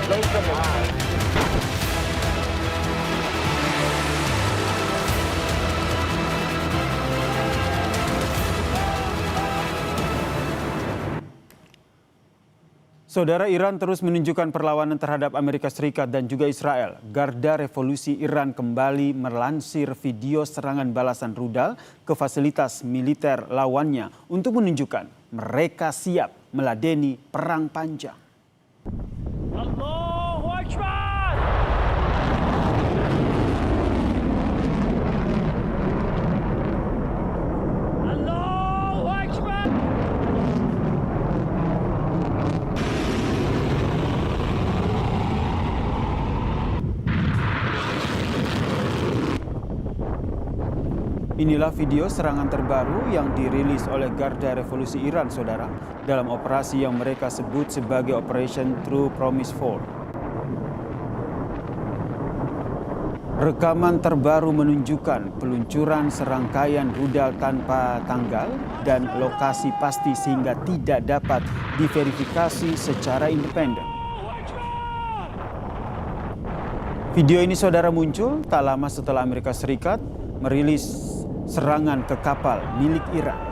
Saudara, Iran terus menunjukkan perlawanan terhadap Amerika Serikat dan juga Israel. Garda Revolusi Iran kembali melansir video serangan balasan rudal ke fasilitas militer lawannya untuk menunjukkan mereka siap meladeni perang panjang. Allahu Akbar! Allahu Akbar! Inilah video serangan terbaru yang dirilis oleh Garda Revolusi Iran, saudara, dalam operasi yang mereka sebut sebagai Operation True Promise 4. Rekaman terbaru menunjukkan peluncuran serangkaian rudal tanpa tanggal dan lokasi pasti sehingga tidak dapat diverifikasi secara independen. Video ini, saudara, muncul tak lama setelah Amerika Serikat merilis serangan ke kapal milik Iran.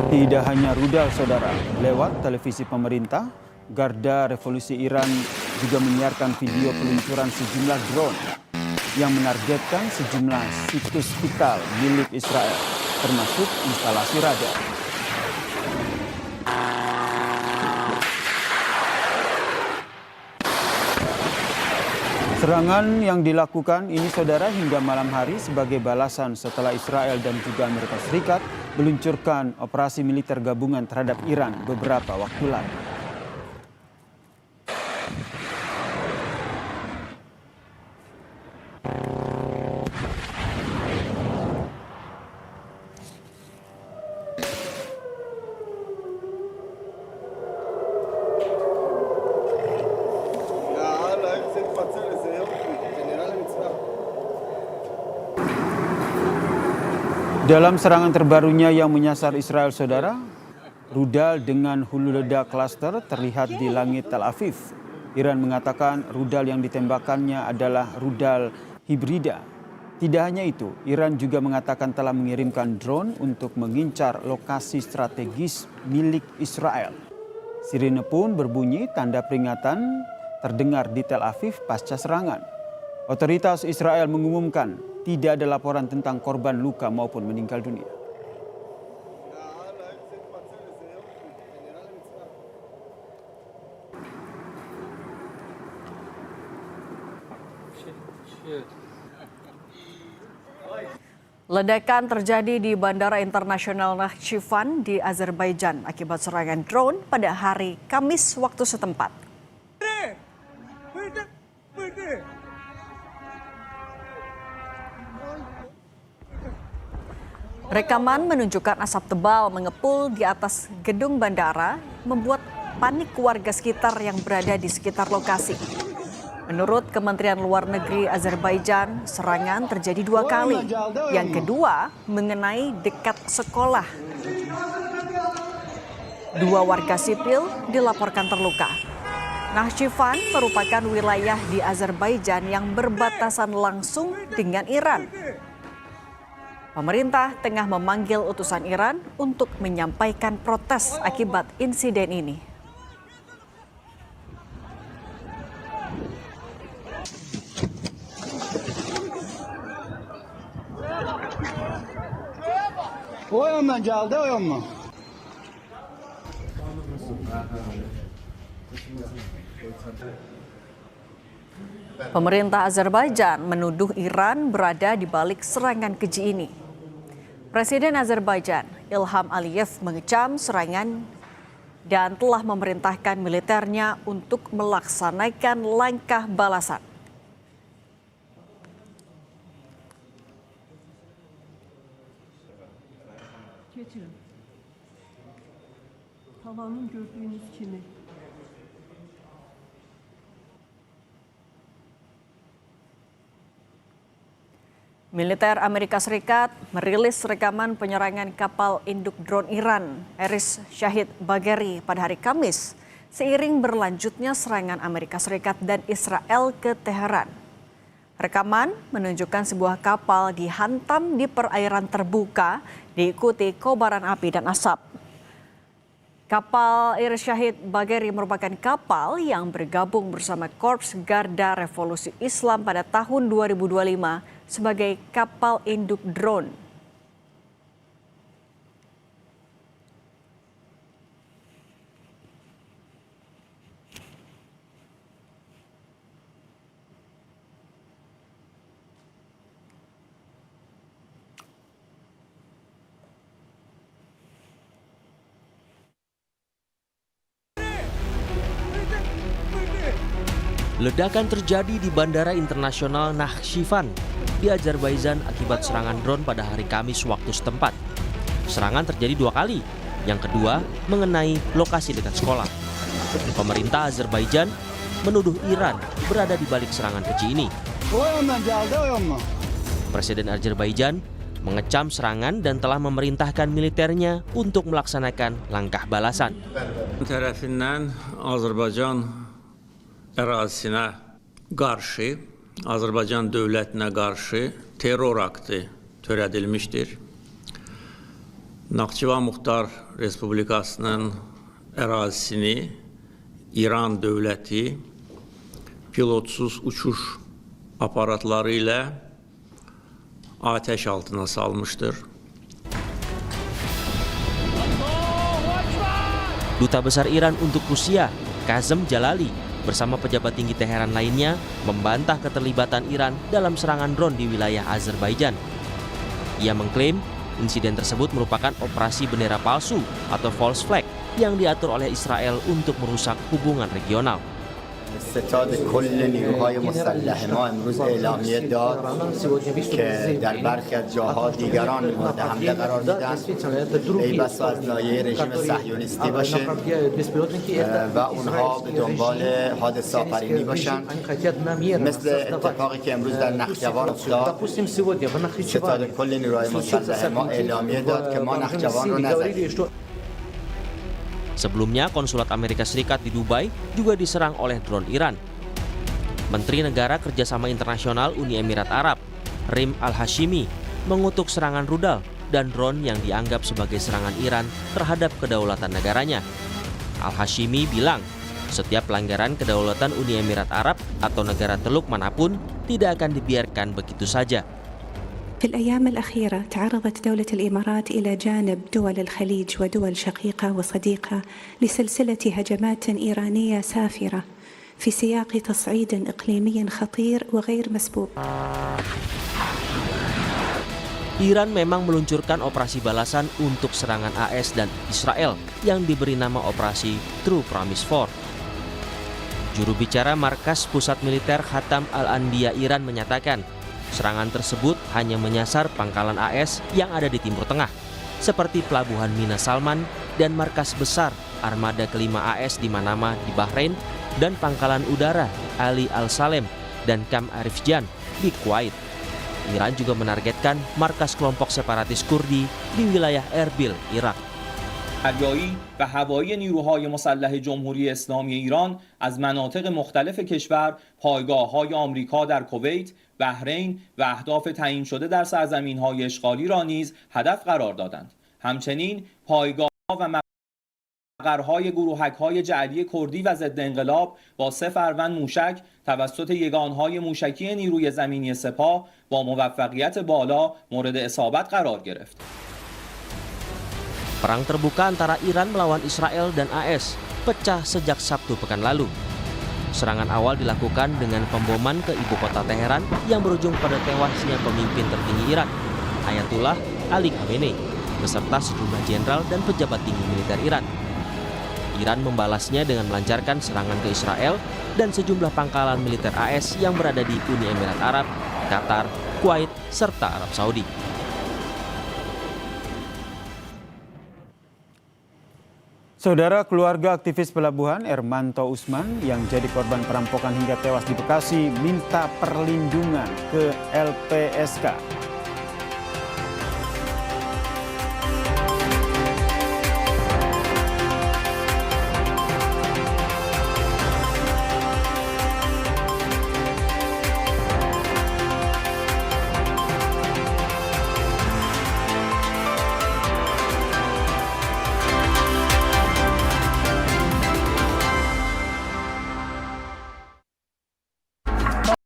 Tidak hanya rudal, saudara, lewat televisi pemerintah, Garda Revolusi Iran juga menyiarkan video peluncuran sejumlah drone yang menargetkan sejumlah situs vital milik Israel, termasuk instalasi radar. Serangan yang dilakukan ini, saudara, hingga malam hari sebagai balasan setelah Israel dan juga Amerika Serikat meluncurkan operasi militer gabungan terhadap Iran beberapa waktu lalu. Dalam serangan terbarunya yang menyasar Israel, saudara, rudal dengan hulu ledak klaster terlihat di langit Tel Aviv. Iran mengatakan rudal yang ditembakkannya adalah rudal hibrida. Tidak hanya itu, Iran juga mengatakan telah mengirimkan drone untuk mengincar lokasi strategis milik Israel. Sirine pun berbunyi, tanda peringatan terdengar di Tel Aviv pasca serangan. Otoritas Israel mengumumkan tidak ada laporan tentang korban luka maupun meninggal dunia. Ledakan terjadi di Bandara Internasional Nakhchivan di Azerbaijan akibat serangan drone pada hari Kamis waktu setempat. Rekaman menunjukkan asap tebal mengepul di atas gedung bandara, membuat panik warga sekitar yang berada di sekitar lokasi. Menurut Kementerian Luar Negeri Azerbaijan, serangan terjadi 2 kali. Yang kedua mengenai dekat sekolah. 2 warga sipil dilaporkan terluka. Nakhchivan merupakan wilayah di Azerbaijan yang berbatasan langsung dengan Iran. Pemerintah tengah memanggil utusan Iran untuk menyampaikan protes akibat insiden ini. Pemerintah Azerbaijan menuduh Iran berada di balik serangan keji ini. Presiden Azerbaijan Ilham Aliyev mengecam serangan dan telah memerintahkan militernya untuk melaksanakan langkah balasan. Geçirin. Tavanın gördüğünüz kimi. Militer Amerika Serikat merilis rekaman penyerangan kapal induk drone Iran, Eris Shahid Bagheri pada hari Kamis, seiring berlanjutnya serangan Amerika Serikat dan Israel ke Teheran. Rekaman menunjukkan sebuah kapal dihantam di perairan terbuka, diikuti kobaran api dan asap. Kapal Eris Shahid Bagheri merupakan kapal yang bergabung bersama Korps Garda Revolusi Islam pada tahun 2025 sebagai kapal induk drone. Ledakan terjadi di Bandara Internasional Nakhchivan di Azerbaijan akibat serangan drone pada hari Kamis waktu setempat. Serangan terjadi 2 kali, yang kedua mengenai lokasi dekat sekolah. Pemerintah Azerbaijan menuduh Iran berada di balik serangan keji ini. Presiden Azerbaijan mengecam serangan dan telah memerintahkan militernya untuk melaksanakan langkah balasan. Tarafından Azərbaycan ərazisinə qarşı, Azərbaycan dövlətinə qarşı terror aktı törədilmişdir. Naxçıvan Muxtar Respublikasının ərazisini İran dövləti pilotsuz uçuş aparatları ilə ateş altına salmıştır. Duta Besar Iran untuk Rusia, Kazem Jalali, bersama pejabat tinggi Teheran lainnya membantah keterlibatan Iran dalam serangan drone di wilayah Azerbaijan. Ia mengklaim insiden tersebut merupakan operasi bendera palsu atau false flag yang diatur oleh Israel untuk merusak hubungan regional. ستاد کل نیروهای مسلح ما امروز اعلامیه داد که در برخی از جاها دیگران مورد حمله قرار میدن ای بسا از ناحیه رژیم صهیونیستی باشه و اونها به دنبال حادثه آفرینی باشن مثل اتفاقی که امروز در نخجوان افتاد. ستاد کل نیروهای مسلح ما اعلامیه داد که ما نخجوان رو نزدیم. Sebelumnya, konsulat Amerika Serikat di Dubai juga diserang oleh drone Iran. Menteri Negara Kerjasama Internasional Uni Emirat Arab, Rim Al-Hashimi, mengutuk serangan rudal dan drone yang dianggap sebagai serangan Iran terhadap kedaulatan negaranya. Al-Hashimi bilang, setiap pelanggaran kedaulatan Uni Emirat Arab atau negara Teluk manapun tidak akan dibiarkan begitu saja. في الأيام الأخيرة تعرضت دولة الإمارات إلى جانب دول الخليج ودول شقيقة وصديقة لسلسلة هجمات إيرانية سافرة في سياق تصعيد إقليمي خطير وغير مسبوق. Iran memang meluncurkan operasi balasan untuk serangan AS dan Israel yang diberi nama Operasi True Promise 4. Juru bicara Markas Pusat Militer Khatam Al-Anbiya Iran menyatakan, serangan tersebut hanya menyasar pangkalan AS yang ada di Timur Tengah, seperti Pelabuhan Mina Salman dan markas besar armada kelima AS di Manama di Bahrain dan pangkalan udara Ali Al-Salem dan Kam Arif Jan di Kuwait. Iran juga menargetkan markas kelompok separatis Kurdi di wilayah Erbil, Irak. دریایی و هوایی نیروهای مسلح جمهوری اسلامی ایران از مناطق مختلف کشور پایگاه‌های آمریکا در کویت، بحرین و اهداف تعیین شده در سرزمین‌های اشغالی را نیز هدف قرار دادند. همچنین پایگاه‌ها و مقرهای گروهک‌های جعلی کردی و ضد انقلاب با 3 فروند موشک توسط یگانهای موشکی نیروی زمینی سپاه با موفقیت بالا مورد اصابت قرار گرفت. Perang terbuka antara Iran melawan Israel dan AS pecah sejak Sabtu pekan lalu. Serangan awal dilakukan dengan pemboman ke ibu kota Teheran yang berujung pada tewasnya pemimpin tertinggi Iran, Ayatullah Ali Khamenei, beserta sejumlah jenderal dan pejabat tinggi militer Iran. Iran membalasnya dengan melancarkan serangan ke Israel dan sejumlah pangkalan militer AS yang berada di Uni Emirat Arab, Qatar, Kuwait, serta Arab Saudi. Saudara, keluarga aktivis pelabuhan Ermanto Usman yang jadi korban perampokan hingga tewas di Bekasi minta perlindungan ke LPSK.